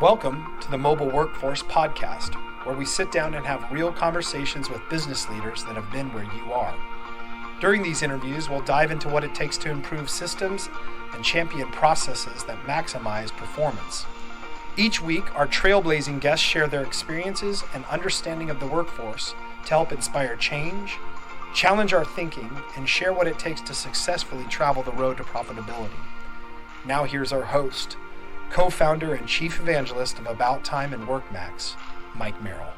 Welcome to the Mobile Workforce Podcast, where we sit down and have real conversations with business leaders that have been where you are. During these interviews, we'll dive into what it takes to improve systems and champion processes that maximize performance. Each week, our trailblazing guests share their experiences and understanding of the workforce to help inspire change, challenge our thinking, and share what it takes to successfully travel the road to profitability. Now here's our host, co-founder and chief evangelist of About Time and WorkMax, Mike Merrill.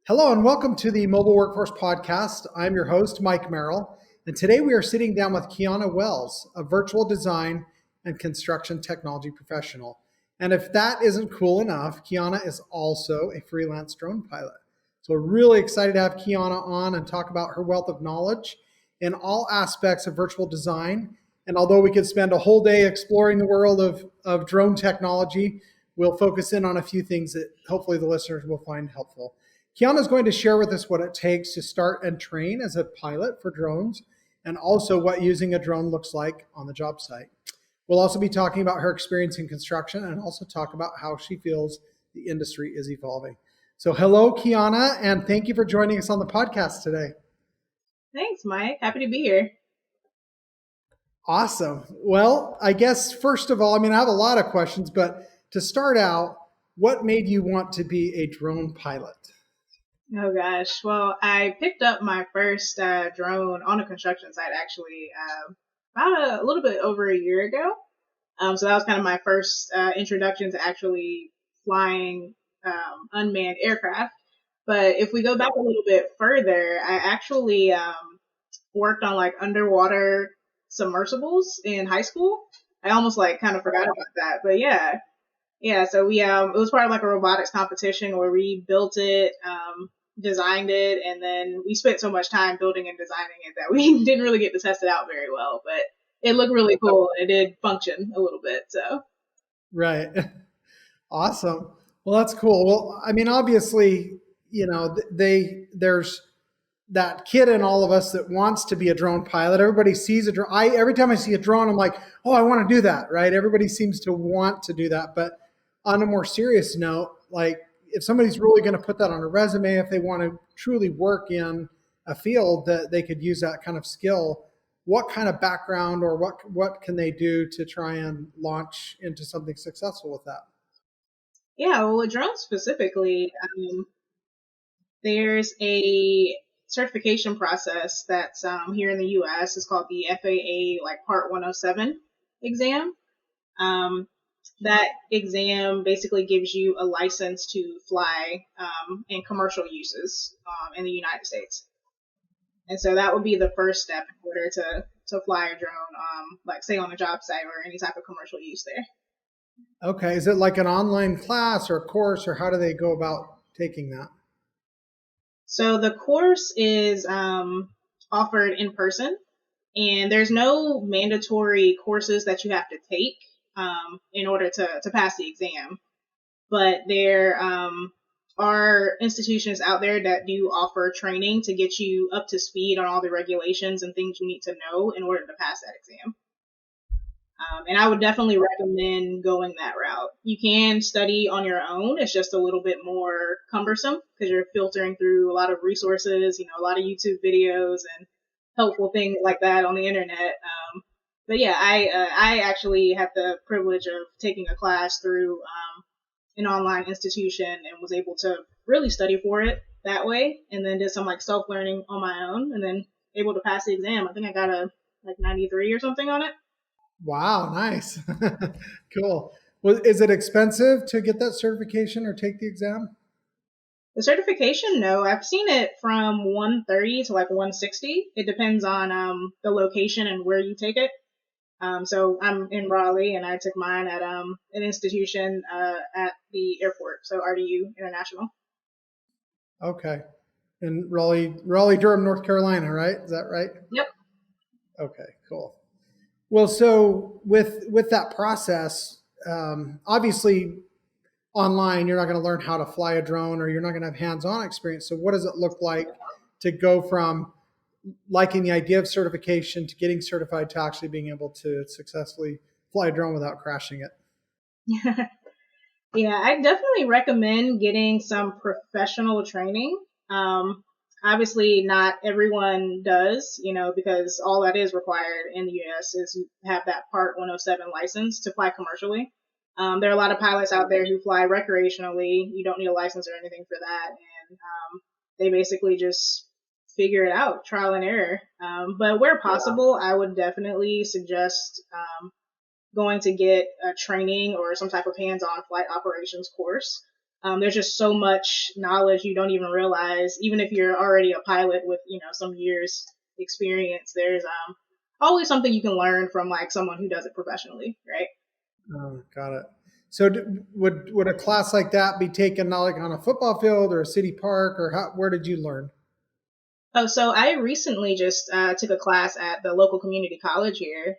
Hello and welcome to the Mobile Workforce Podcast. I'm your host, Mike Merrill, and today we are sitting down with Keyona Wells, a virtual design and construction technology professional. And if that isn't cool enough, Keyona is also a freelance drone pilot. So we're really excited to have Keyona on and talk about her wealth of knowledge in all aspects of virtual design. And although we could spend a whole day exploring the world of drone technology, we'll focus in on a few things that hopefully the listeners will find helpful. Keyona is going to share with us what it takes to start and train as a pilot for drones, and also what using a drone looks like on the job site. We'll also be talking about her experience in construction and also talk about how she feels the industry is evolving. So hello, Keyona, and thank you for joining us on the podcast today. Thanks, Mike. Happy to be here. Awesome. Well, I guess first of all, I have a lot of questions, but to start out, what made you want to be a drone pilot? Oh gosh. Well, I picked up my first drone on a construction site actually about a little bit over a year ago. So that was kind of my first introduction to actually flying unmanned aircraft. But if we go back a little bit further, I actually worked on like underwater submersibles in high school. I almost kind of forgot about that, but yeah. So we it was part of like a robotics competition where we built it, designed it, and then we spent so much time building and designing it that we didn't really get to test it out very well. But it looked really cool. It did function a little bit. So right, awesome. Well, that's cool. Well, obviously, there's that kid in all of us that wants to be a drone pilot. Everybody sees a drone. Every time I see a drone, I'm like, oh, I want to do that, right? Everybody seems to want to do that. But on a more serious note, like if somebody's really going to put that on a resume, if they want to truly work in a field that they could use that kind of skill, what kind of background or what can they do to try and launch into something successful with that? Yeah, well, with drones specifically, there's a certification process that's here in the U.S. It's called the FAA Part 107 exam. That exam basically gives you a license to fly in commercial uses in the United States. And so that would be the first step in order to fly a drone, say on a job site or any type of commercial use there. Okay. Is it like an online class or a course, or how do they go about taking that? So the course is offered in person, and there's no mandatory courses that you have to take in order to pass the exam. But there are institutions out there that do offer training to get you up to speed on all the regulations and things you need to know in order to pass that exam. And I would definitely recommend going that route. You can study on your own. It's just a little bit more cumbersome because you're filtering through a lot of resources, a lot of YouTube videos and helpful things like that on the internet. But yeah, I actually had the privilege of taking a class through an online institution and was able to really study for it that way, and then did some self-learning on my own, and then able to pass the exam. I think I got a 93 or something on it. Wow, nice. Cool. Well, is it expensive to get that certification or take the exam? The certification, no. I've seen it from $130 to $160. It depends on the location and where you take it. So I'm in Raleigh, and I took mine at an institution at the airport, so RDU International. Okay. In Raleigh-Durham, North Carolina, right? Is that right? Yep. Okay, cool. Well, so with that process, obviously online, you're not going to learn how to fly a drone, or you're not going to have hands-on experience. So what does it look like to go from liking the idea of certification to getting certified to actually being able to successfully fly a drone without crashing it? Yeah, I definitely recommend getting some professional training. Obviously, not everyone does, because all that is required in the U.S. is you have that Part 107 license to fly commercially. There are a lot of pilots out there who fly recreationally. You don't need a license or anything for that, and they basically just figure it out, trial and error. But where possible, I would definitely suggest going to get a training or some type of hands-on flight operations course. There's just so much knowledge you don't even realize. Even if you're already a pilot with some years experience, there's always something you can learn from like someone who does it professionally, right? Oh, got it. So would a class like that be taken like on a football field or a city park, or where did you learn? Oh, so I recently just took a class at the local community college here.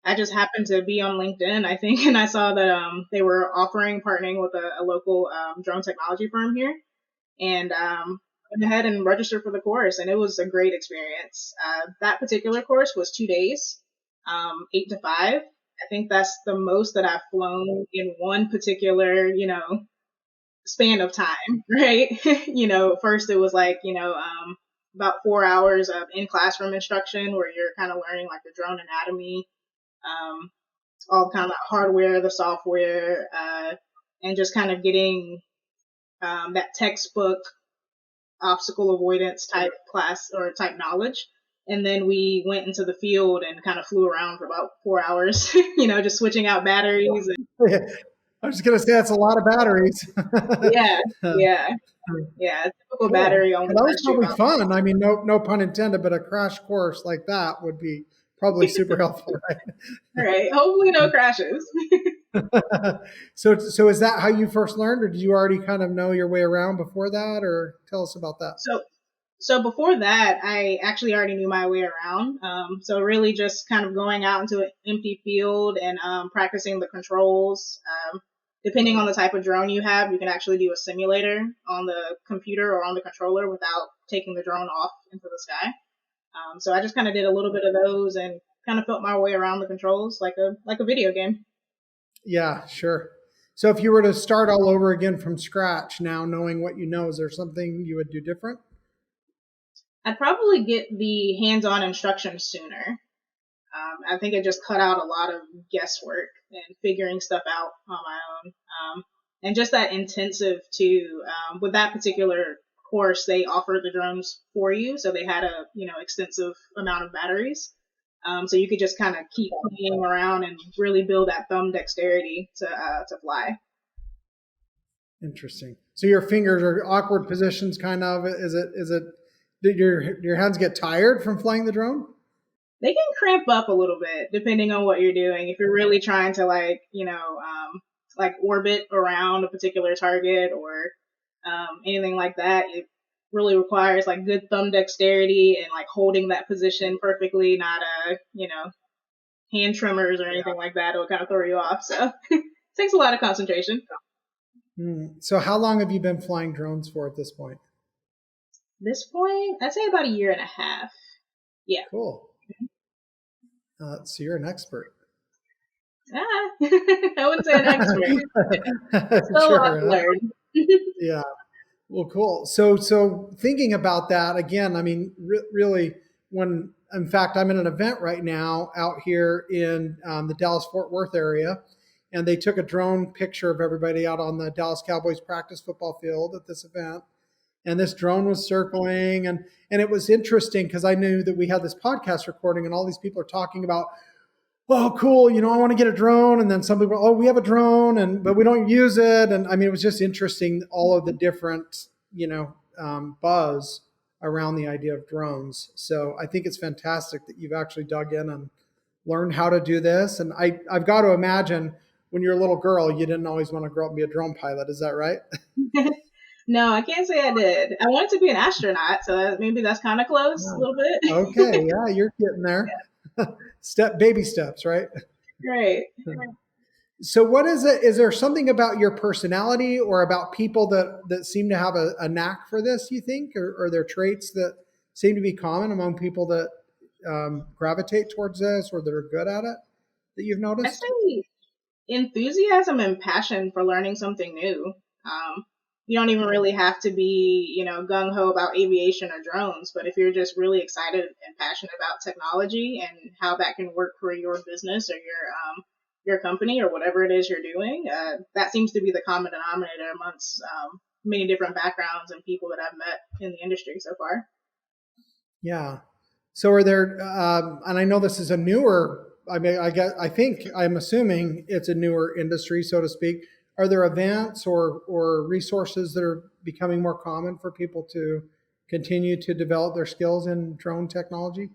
I just happened to be on LinkedIn, I think, and I saw that they were partnering with a local drone technology firm here, and went ahead and registered for the course, and it was a great experience. That particular course was 2 days, 8 to 5. I think that's the most that I've flown in one particular, span of time, right? First it was like, about 4 hours of in classroom instruction where you're kind of learning like the drone anatomy, um, all kind of hardware, the software, and just kind of getting that textbook obstacle avoidance type class or type knowledge. And then we went into the field and kind of flew around for about 4 hours, just switching out batteries. I was just going to say that's a lot of batteries. Yeah, yeah, yeah. Typical Cool. battery only. That was probably fun. I mean, no pun intended, but a crash course like that would be probably super helpful, right? All right. Hopefully, no crashes. So is that how you first learned, or did you already kind of know your way around before that, or tell us about that? So before that, I actually already knew my way around. So really just kind of going out into an empty field and practicing the controls. Depending on the type of drone you have, you can actually do a simulator on the computer or on the controller without taking the drone off into the sky. So I just kind of did a little bit of those and kind of felt my way around the controls like a video game. Yeah, sure. So if you were to start all over again from scratch now, knowing what you know, is there something you would do different? I'd probably get the hands-on instruction sooner. I think it just cut out a lot of guesswork and figuring stuff out on my own. And just that intensive too. With that particular course, they offered the drones for you, so they had a extensive amount of batteries. So you could just kind of keep playing around and really build that thumb dexterity to fly. Interesting. So your fingers are awkward positions, kind of. Is it? Did your hands get tired from flying the drone? They can cramp up a little bit depending on what you're doing. If you're really trying to like orbit around a particular target or anything like that, it really requires like good thumb dexterity and like holding that position perfectly, not hand tremors or anything like that. It'll kind of throw you off. So it takes a lot of concentration. So how long have you been flying drones for at this point? This point, I'd say about a year and a half. Yeah. Cool. So you're an expert. I wouldn't say an expert. Still a lot to learn. Yeah. Well, cool. So thinking about that again, I mean, really, in fact, I'm in an event right now out here in the Dallas-Fort Worth area, and they took a drone picture of everybody out on the Dallas Cowboys practice football field at this event. And this drone was circling, and it was interesting because I knew that we had this podcast recording, and all these people are talking about, oh, cool, I want to get a drone, and then some people, oh, we have a drone, but we don't use it, and I mean, it was just interesting, all of the different, buzz around the idea of drones. So I think it's fantastic that you've actually dug in and learned how to do this, and I've got to imagine when you're a little girl, you didn't always want to grow up and be a drone pilot. Is that right? No, I can't say I did. I wanted to be an astronaut, so maybe that's kind of close a little bit. Okay, yeah, you're getting there. Yeah. Baby steps, right? Right. So what is it? Is there something about your personality or about people that seem to have a knack for this, you think? Or are there traits that seem to be common among people that gravitate towards this or that are good at it that you've noticed? Enthusiasm and passion for learning something new. You don't even really have to be, gung ho about aviation or drones, but if you're just really excited and passionate about technology and how that can work for your business or your company or whatever it is you're doing, that seems to be the common denominator amongst many different backgrounds and people that I've met in the industry so far. Yeah. So are there, and I know this is a newer, I'm assuming it's a newer industry, so to speak. Are there events or resources that are becoming more common for people to continue to develop their skills in drone technology?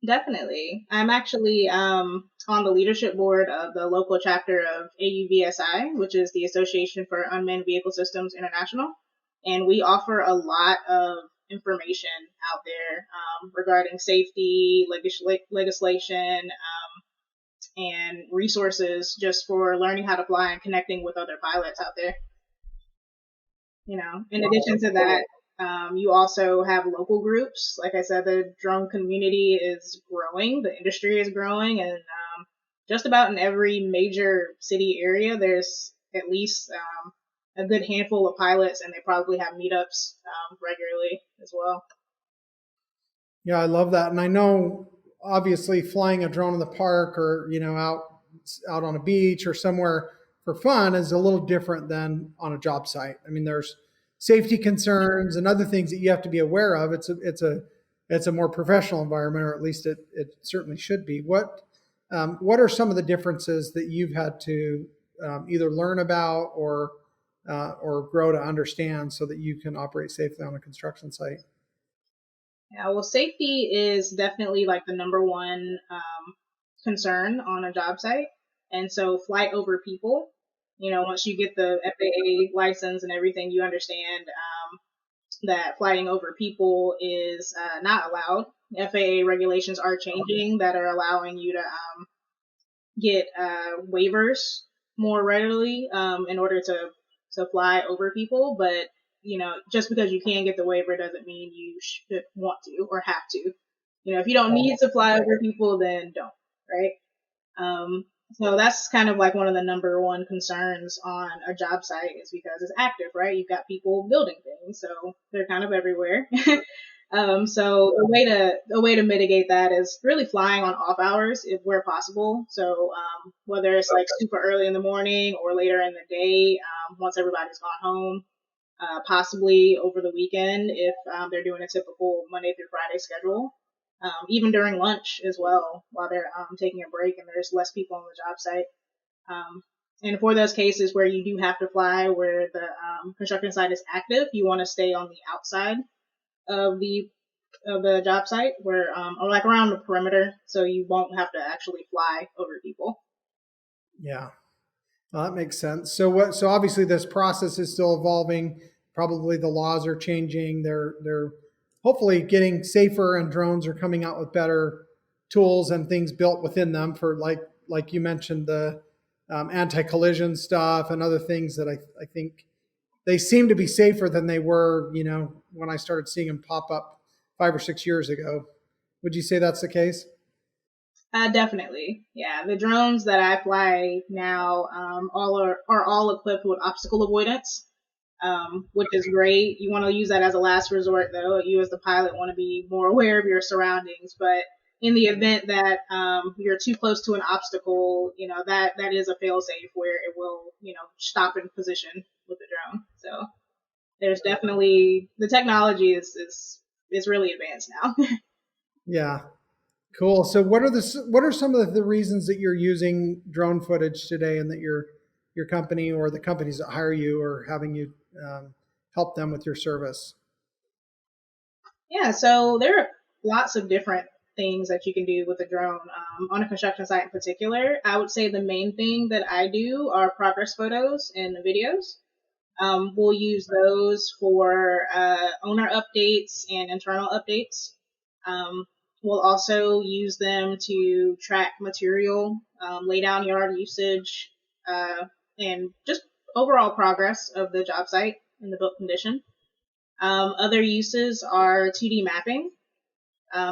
Definitely. I'm actually on the leadership board of the local chapter of AUVSI, which is the Association for Unmanned Vehicle Systems International. And we offer a lot of information out there regarding safety, legislation, and resources just for learning how to fly and connecting with other pilots out there. In addition to that, you also have local groups. Like I said, the drone community is growing, the industry is growing, and just about in every major city area, there's at least a good handful of pilots, and they probably have meetups regularly as well. Yeah, I love that. And I know obviously flying a drone in the park or, out on a beach or somewhere for fun is a little different than on a job site. I mean, there's safety concerns and other things that you have to be aware of. It's a more professional environment, or at least it certainly should be. What are some of the differences that you've had to either learn about or grow to understand so that you can operate safely on a construction site? Yeah, well, safety is definitely like the number one concern on a job site. And so flight over people, once you get the FAA license and everything, you understand that flying over people is not allowed. FAA regulations are changing that are allowing you to get waivers more readily in order to fly over people. But, just because you can get the waiver doesn't mean you should want to or have to. If you don't need to fly over people, then don't, right? So that's kind of like one of the number one concerns on a job site is because it's active, right? You've got people building things, so they're kind of everywhere. So a way to mitigate that is really flying on off hours if where possible. So whether it's like super early in the morning or later in the day, once everybody's gone home, possibly over the weekend if they're doing a typical Monday through Friday schedule. Even during lunch as well, while they're taking a break and there's less people on the job site. And for those cases where you do have to fly, where the construction site is active, you want to stay on the outside of the job site, where or like around the perimeter, so you won't have to actually fly over people. Yeah, well, that makes sense. So obviously this process is still evolving. Probably the laws are changing. They're hopefully getting safer, and drones are coming out with better tools and things built within them for like you mentioned, the anti-collision stuff and other things that I think they seem to be safer than they were, when I started seeing them pop up 5 or 6 years ago. Would you say that's the case? Definitely. Yeah. The drones that I fly now are all equipped with obstacle avoidance, which is great. You want to use that as a last resort, though. You as the pilot want to be more aware of your surroundings. But in the event that you're too close to an obstacle, that is a fail-safe where it will, stop in position with the drone. So there's definitely the technology is really advanced now. Yeah. Cool. So what are some of the reasons that you're using drone footage today, and that your company or the companies that hire you are having you help them with your service? Yeah, so there are lots of different things that you can do with a drone on a construction site in particular. I would say the main thing that I do are progress photos and videos. We'll use those for owner updates and internal updates. We'll also use them to track material, lay down yard usage, and just overall progress of the job site and the built condition. Other uses are 2D mapping.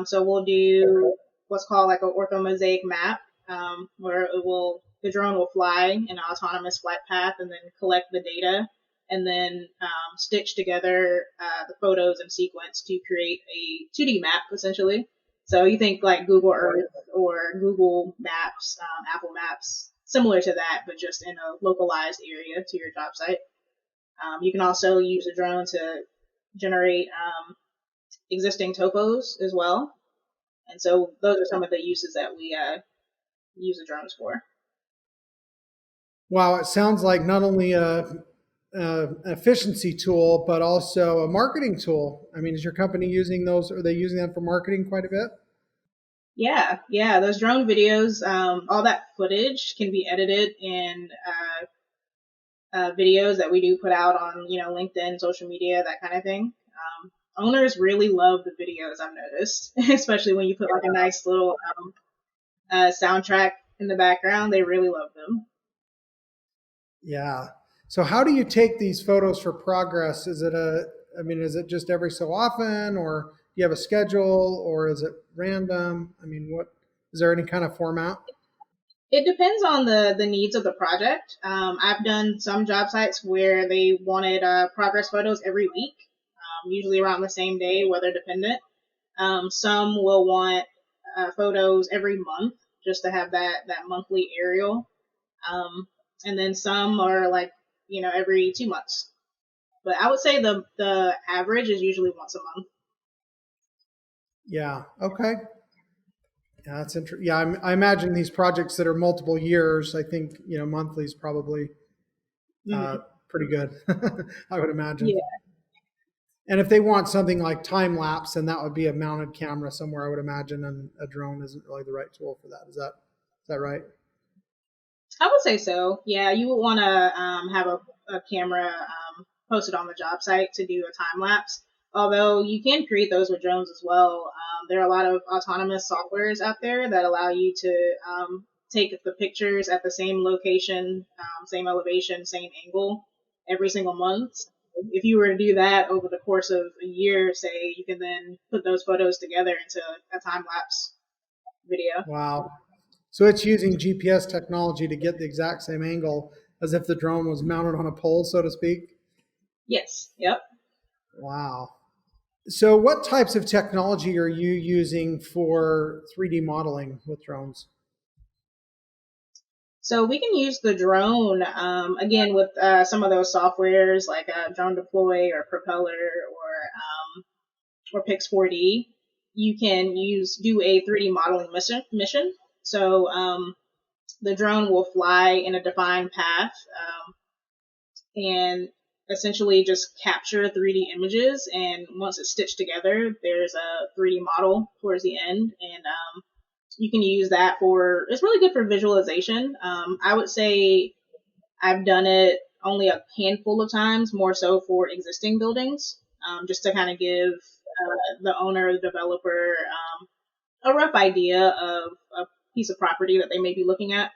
So we'll do what's called like an orthomosaic map, where it will the drone will fly in an autonomous flight path and then collect the data and then stitch together the photos in sequence to create a 2D map, essentially. So you think like Google Earth or Google Maps, Apple Maps, similar to that, but just in a localized area to your job site. You can also use a drone to generate existing topos as well. And so those are some of the uses that we use the drones for. Wow, it sounds like not only an efficiency tool, but also a marketing tool. I mean, is your company using those? Are they using them for marketing quite a bit? Yeah. Those drone videos, all that footage can be edited in videos that we do put out on, LinkedIn, social media, that kind of thing. Owners really love the videos, I've noticed, especially when you put like a nice little soundtrack in the background. They really love them. Yeah. So how do you take these photos for progress? Is it just every so often, or do you have a schedule, or is it random? I mean, is there any kind of format? It depends on the needs of the project. I've done some job sites where they wanted progress photos every week, usually around the same day, weather dependent. Some will want photos every month just to have that monthly aerial. And then some are like, every 2 months. But I would say the average is usually once a month. Yeah. Okay. Yeah, that's interesting. Yeah, I imagine these projects that are multiple years, I think, monthly is probably pretty good. I would imagine. Yeah. And if they want something like time lapse, then that would be a mounted camera somewhere, I would imagine, and a drone isn't really the right tool for that. Is that right? I would say so. Yeah, you would want to have a camera posted on the job site to do a time lapse. Although you can create those with drones as well. There are a lot of autonomous softwares out there that allow you to take the pictures at the same location, same elevation, same angle every single month. If you were to do that over the course of a year, say, you can then put those photos together into a time lapse video. Wow. So it's using GPS technology to get the exact same angle as if the drone was mounted on a pole, so to speak? Yes. Yep. Wow. So what types of technology are you using for 3D modeling with drones? So we can use the drone, again, with some of those softwares like Drone Deploy or Propeller or Pix4D. You can do a 3D modeling mission. So the drone will fly in a defined path and essentially just capture 3D images. And once it's stitched together, there's a 3D model towards the end. And you can use that it's really good for visualization. I would say I've done it only a handful of times, more so for existing buildings, just to kind of give the owner, the developer, a rough idea of a piece of property that they may be looking at.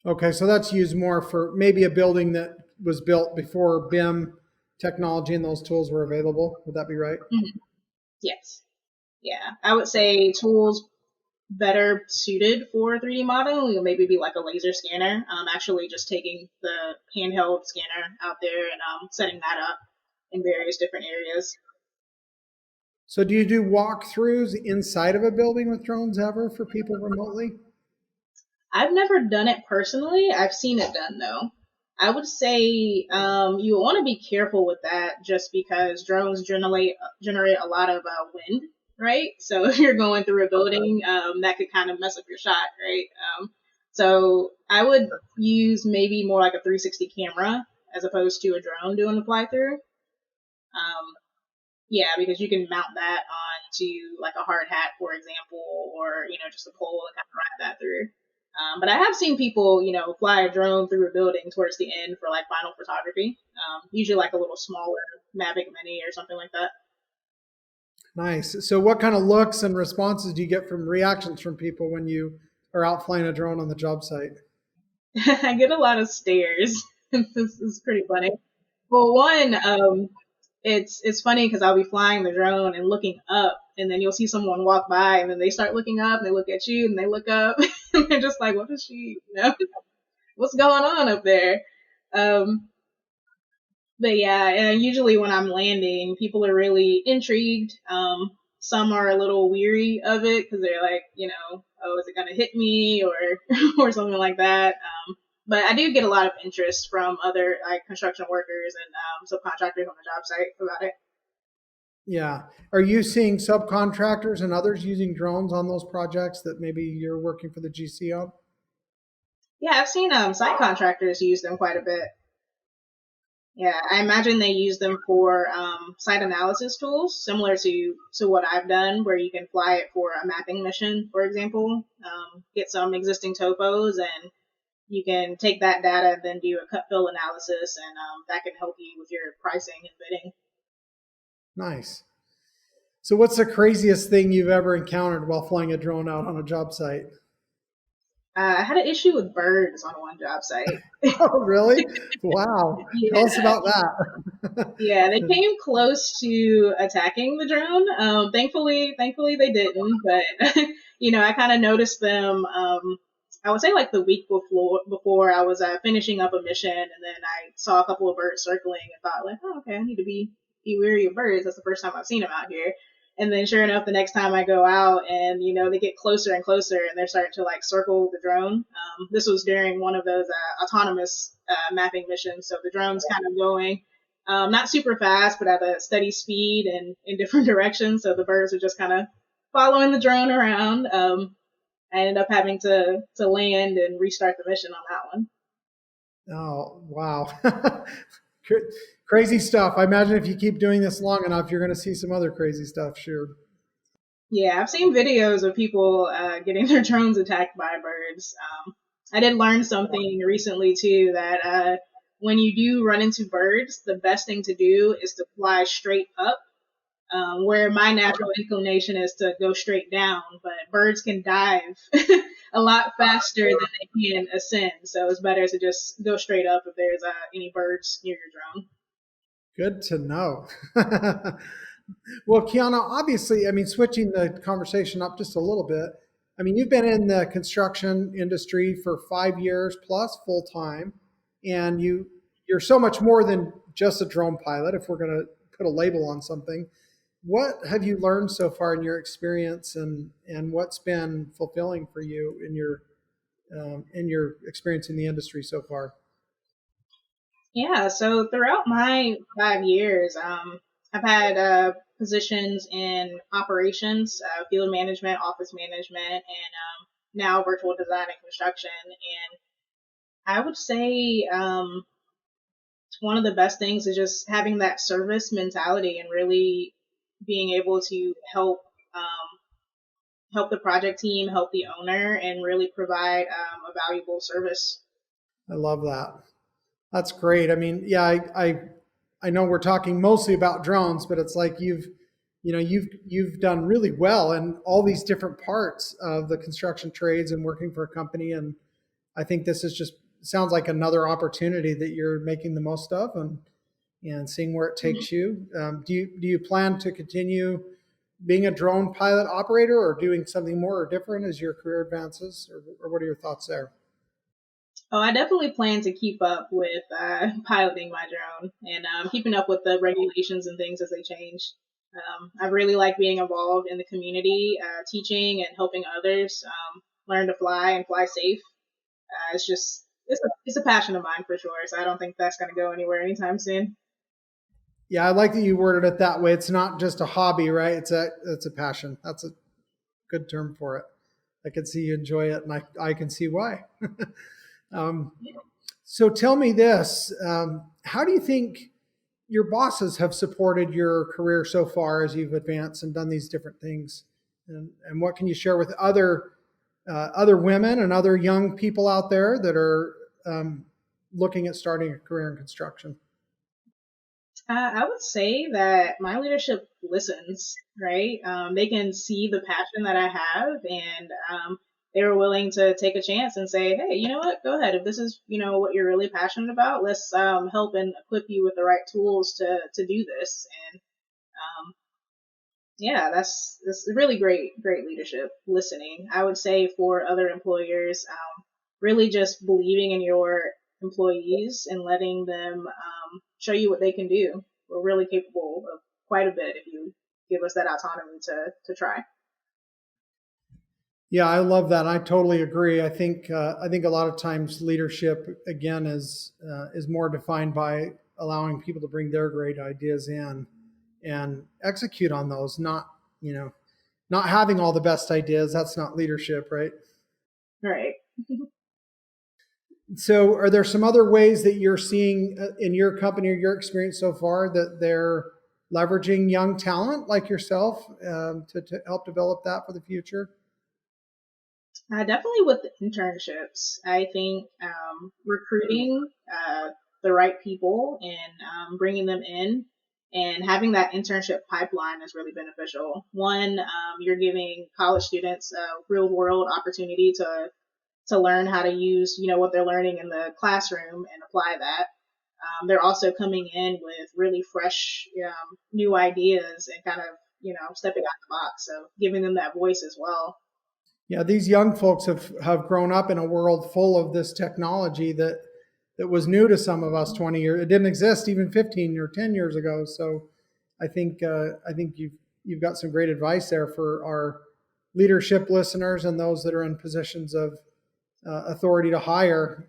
Okay, so that's used more for maybe a building that was built before BIM technology and those tools were available. Would that be right? Mm-hmm. Yes. Yeah. I would say tools better suited for 3D modeling would maybe be like a laser scanner, actually just taking the handheld scanner out there and setting that up in various different areas. So do you do walkthroughs inside of a building with drones ever for people remotely? I've never done it personally. I've seen it done though. I would say you want to be careful with that just because drones generate a lot of wind, right? So if you're going through a building, that could kind of mess up your shot, right? So I would use maybe more like a 360 camera as opposed to a drone doing the fly through. Yeah, because you can mount that onto like a hard hat, for example, or just a pole and kind of ride that through. But I have seen people, fly a drone through a building towards the end for like final photography. Usually like a little smaller Mavic Mini or something like that. Nice. So what kind of looks and responses do you get from reactions from people when you are out flying a drone on the job site? I get a lot of stares. This is pretty funny. Well, one, it's funny because I'll be flying the drone and looking up, and then you'll see someone walk by, and then they start looking up, and they look at you, and they look up, and they're just like, "What is she? What's going on up there?" Um, but yeah, and usually when I'm landing, people are really intrigued. Some are a little weary of it because they're like, oh, is it gonna hit me or or something like that. But I do get a lot of interest from other like construction workers and subcontractors on the job site about it. Yeah. Are you seeing subcontractors and others using drones on those projects that maybe you're working for the GC on? Yeah, I've seen site contractors use them quite a bit. Yeah, I imagine they use them for site analysis tools, similar to what I've done, where you can fly it for a mapping mission, for example, get some existing topos, and you can take that data and then do a cut fill analysis, and that can help you with your pricing and bidding. Nice. So what's the craziest thing you've ever encountered while flying a drone out on a job site? I had an issue with birds on one job site. Oh, really? Wow. Yeah. Tell us about that. Yeah, they came close to attacking the drone. Thankfully they didn't. But I kind of noticed them. I would say like the week before I was finishing up a mission, and then I saw a couple of birds circling, and thought like, oh, okay, I need to be wary of birds. That's the first time I've seen them out here. And then sure enough, the next time I go out and, they get closer and closer and they're starting to like circle the drone. This was during one of those autonomous mapping missions. So the drone's kind of going not super fast, but at a steady speed and in different directions. So the birds are just kind of following the drone around. I ended up having to land and restart the mission on that one. Oh, wow. Crazy stuff. I imagine if you keep doing this long enough, you're going to see some other crazy stuff, sure. Yeah, I've seen videos of people getting their drones attacked by birds. I did learn something recently, too, that when you do run into birds, the best thing to do is to fly straight up, where my natural inclination is to go straight down. But birds can dive a lot faster than they can ascend, so it's better to just go straight up if there's any birds near your drone. Good to know. Well, Keyona, obviously, I mean, switching the conversation up just a little bit, I mean, you've been in the construction industry for 5 years plus full time, and you're so much more than just a drone pilot, if we're going to put a label on something. What have you learned so far in your experience, and what's been fulfilling for you in your experience in the industry so far? Yeah, so throughout my 5 years, I've had positions in operations, field management, office management, and now virtual design and construction. And I would say one of the best things is just having that service mentality and really being able to help the project team, help the owner, and really provide a valuable service. I love that. That's great. I mean, yeah, I know we're talking mostly about drones, but it's like you've done really well in all these different parts of the construction trades and working for a company. And I think this is just sounds like another opportunity that you're making the most of and seeing where it takes you. Do you plan to continue being a drone pilot operator or doing something more or different as your career advances, or what are your thoughts there? Oh, I definitely plan to keep up with piloting my drone and keeping up with the regulations and things as they change. I really like being involved in the community, teaching and helping others learn to fly and fly safe. It's a passion of mine for sure. So I don't think that's going to go anywhere anytime soon. Yeah, I like that you worded it that way. It's not just a hobby, right? It's a passion. That's a good term for it. I can see you enjoy it, and I can see why. So tell me this, how do you think your bosses have supported your career so far as you've advanced and done these different things? And what can you share with other women and other young people out there that are looking at starting a career in construction? I would say that my leadership listens, right? They can see the passion that I have, and they were willing to take a chance and say, hey, you know what, go ahead. If this is, what you're really passionate about, let's help and equip you with the right tools to do this. And yeah, that's really great leadership, listening. I would say for other employers, really just believing in your employees and letting them show you what they can do. We're really capable of quite a bit if you give us that autonomy to try. Yeah, I love that. I totally agree. I think a lot of times leadership again is more defined by allowing people to bring their great ideas in and execute on those. Not not having all the best ideas. That's not leadership, right? Right. So, are there some other ways that you're seeing in your company or your experience so far that they're leveraging young talent like yourself to help develop that for the future? Definitely with the internships. I think recruiting the right people and bringing them in and having that internship pipeline is really beneficial. One, you're giving college students a real world opportunity to learn how to use, what they're learning in the classroom and apply that. They're also coming in with really fresh, new ideas and kind of, stepping out the box. So giving them that voice as well. Yeah, these young folks have grown up in a world full of this technology that was new to some of us 20 years. It didn't exist even 15 or 10 years ago. So I think you've got some great advice there for our leadership listeners and those that are in positions of authority to hire.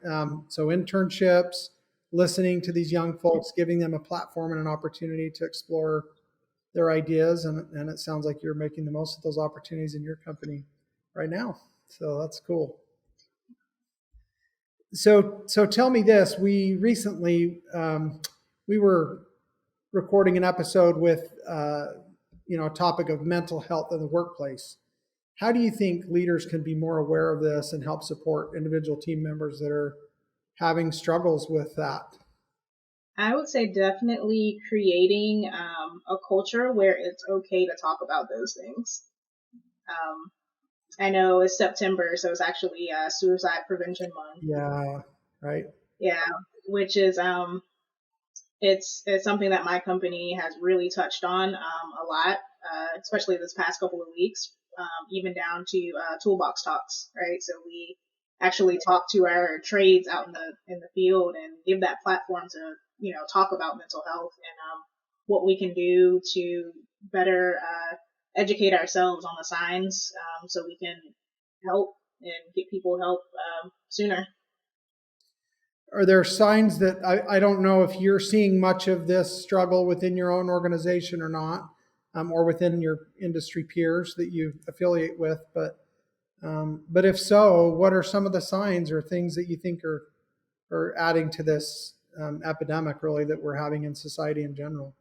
So internships, listening to these young folks, giving them a platform and an opportunity to explore their ideas. And it sounds like you're making the most of those opportunities in your company right now. So that's cool. So tell me this. We recently, we were recording an episode with, a topic of mental health in the workplace. How do you think leaders can be more aware of this and help support individual team members that are having struggles with that? I would say definitely creating a culture where it's okay to talk about those things. I know it's September, so it's actually Suicide Prevention Month. Yeah, right. Yeah, which is it's something that my company has really touched on a lot, especially this past couple of weeks, even down to toolbox talks, right? So we actually talk to our trades out in the field and give that platform to talk about mental health and what we can do to better educate ourselves on the signs so we can help and get people help sooner. Are there signs that I don't know if you're seeing much of this struggle within your own organization or not, or within your industry peers that you affiliate with, but if so, what are some of the signs or things that you think are adding to this epidemic really that we're having in society in general?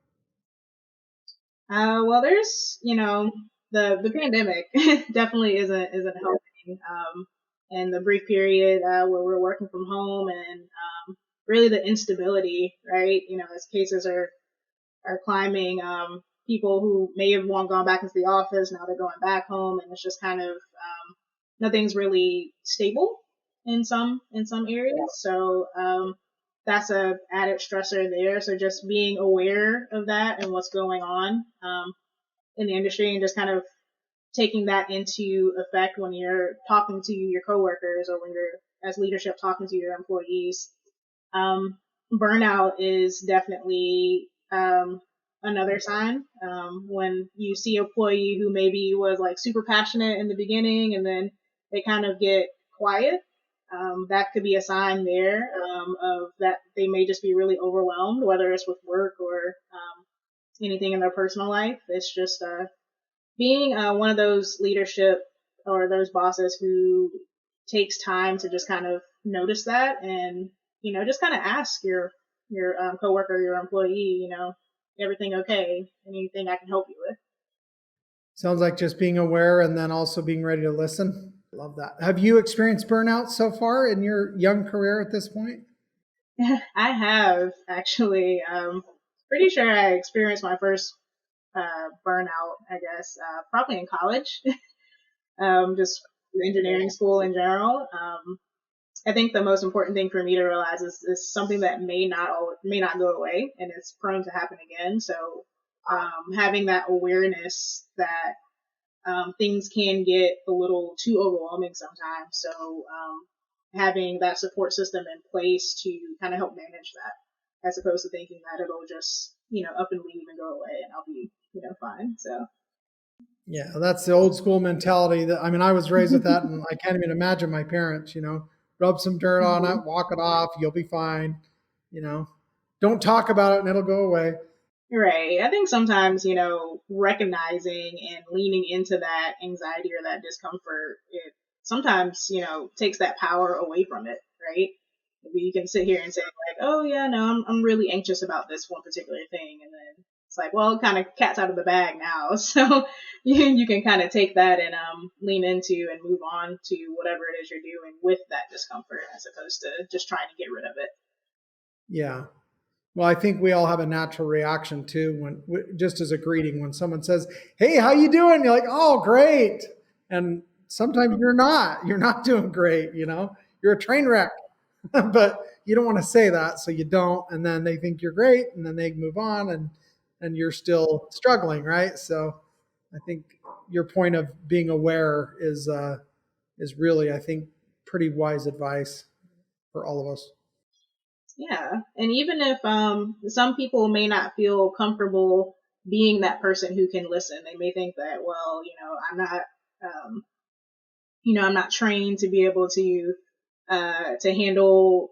Well, there's, the pandemic definitely isn't helping. And the brief period where we're working from home and really the instability, right? As cases are climbing, people who may have gone back into the office, now they're going back home, and it's just kind of nothing's really stable in some areas. So that's a added stressor there. So just being aware of that and what's going on in the industry and just kind of taking that into effect when you're talking to your coworkers or when you're as leadership talking to your employees. Burnout is definitely another sign. When you see an employee who maybe was like super passionate in the beginning and then they kind of get quiet, that could be a sign there of that they may just be really overwhelmed, whether it's with work or anything in their personal life. It's just being one of those leadership or those bosses who takes time to just kind of notice that and just kind of ask your coworker, your employee, everything okay? Anything I can help you with? Sounds like just being aware and then also being ready to listen. Love that. Have you experienced burnout so far in your young career at this point? I have actually. Pretty sure I experienced my first burnout, I guess, probably in college. Just engineering school in general. I think the most important thing for me to realize is something that may not go away, and it's prone to happen again. So having that awareness that things can get a little too overwhelming sometimes. So having that support system in place to kind of help manage that, as opposed to thinking that it'll just up and leave and go away and I'll be fine. So Yeah, that's the old school mentality. That I was raised with that, and I can't even imagine my parents. Rub some dirt on it, walk it off, you'll be fine. Don't talk about it, and it'll go away. Right. I think sometimes, recognizing and leaning into that anxiety or that discomfort, it sometimes, takes that power away from it, right? Maybe you can sit here and say like, oh yeah, no, I'm really anxious about this one particular thing. And then it's like, well, kind of cat's out of the bag now. So you can kind of take that and lean into and move on to whatever it is you're doing with that discomfort as opposed to just trying to get rid of it. Yeah. Well, I think we all have a natural reaction too, when just as a greeting, when someone says, "Hey, how you doing?" You're like, "Oh, great." And sometimes you're not doing great. You're a train wreck, but you don't want to say that. So you don't. And then they think you're great, and then they move on, and you're still struggling. Right. So I think your point of being aware is really, I think, pretty wise advice for all of us. Yeah. And even if some people may not feel comfortable being that person who can listen, they may think that, well, I'm not I'm not trained to be able to handle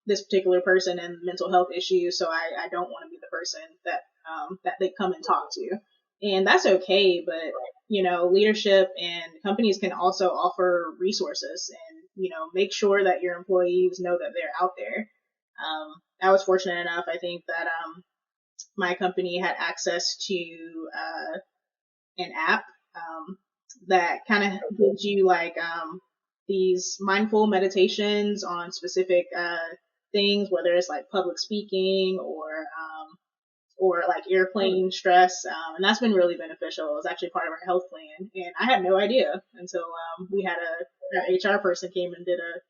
this particular person and mental health issues, so I don't want to be the person that they come and talk to. And that's okay, but leadership and companies can also offer resources and make sure that your employees know that they're out there. I was fortunate enough, I think, that my company had access to an app that kind of gives you like these mindful meditations on specific things, whether it's like public speaking or like airplane stress, and that's been really beneficial. It was actually part of our health plan, and I had no idea until we had our HR person came and did a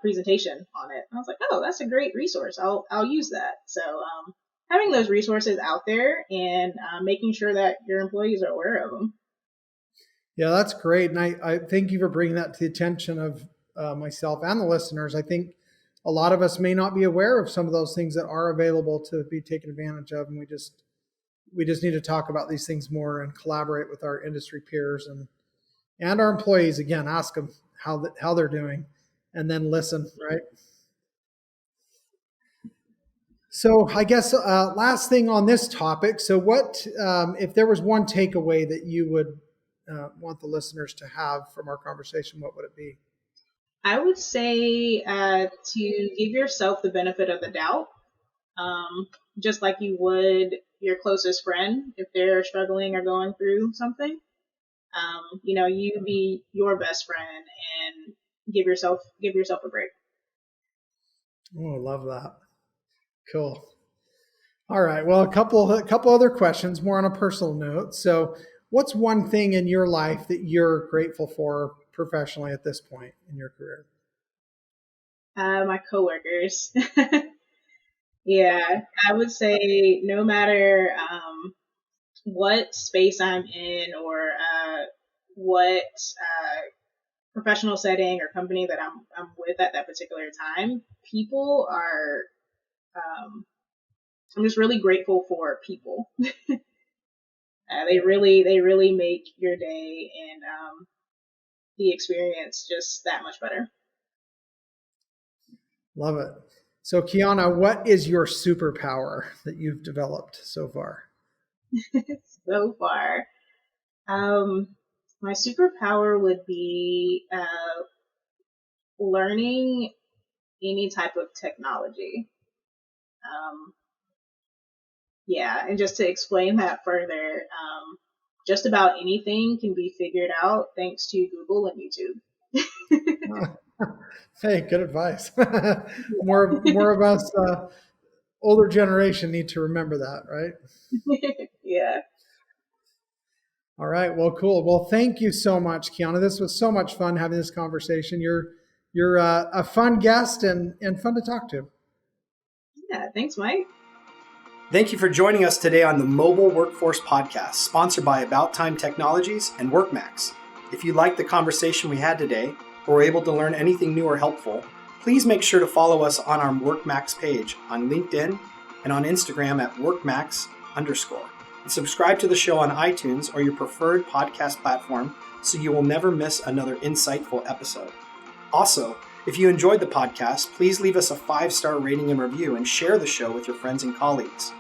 presentation on it. I was like, oh, that's a great resource. I'll use that. So having those resources out there and making sure that your employees are aware of them. Yeah, that's great. And I thank you for bringing that to the attention of myself and the listeners. I think a lot of us may not be aware of some of those things that are available to be taken advantage of. And we just need to talk about these things more and collaborate with our industry peers and our employees. Again, ask them how they're doing and then listen, right? So I guess last thing on this topic. So what, if there was one takeaway that you would want the listeners to have from our conversation, what would it be? I would say to give yourself the benefit of the doubt, just like you would your closest friend if they're struggling or going through something. You be your best friend and give yourself a break. Oh, I love that. Cool. All right. Well, a couple other questions, more on a personal note. So, what's one thing in your life that you're grateful for professionally at this point in your career? My coworkers. Yeah, I would say no matter what space I'm in or what professional setting or company that I'm with at that particular time, people are. I'm just really grateful for people. They really make your day and the experience just that much better. Love it. So, Keyona, what is your superpower that you've developed so far? So far, my superpower would be learning any type of technology. Yeah, and just to explain that further, just about anything can be figured out thanks to Google and YouTube. Hey, good advice. more of us older generation need to remember that, right? Yeah. All right. Well, cool. Well, thank you so much, Keyona. This was so much fun having this conversation. You're a fun guest and fun to talk to. Yeah, thanks, Mike. Thank you for joining us today on the Mobile Workforce Podcast, sponsored by About Time Technologies and WorkMax. If you liked the conversation we had today, or were able to learn anything new or helpful, please make sure to follow us on our WorkMax page on LinkedIn and on Instagram at WorkMax_. And subscribe to the show on iTunes or your preferred podcast platform so you will never miss another insightful episode. Also, if you enjoyed the podcast, please leave us a 5-star rating and review and share the show with your friends and colleagues.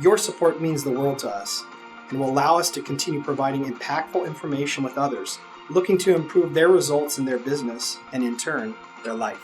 Your support means the world to us and will allow us to continue providing impactful information with others looking to improve their results in their business and, in turn, their life.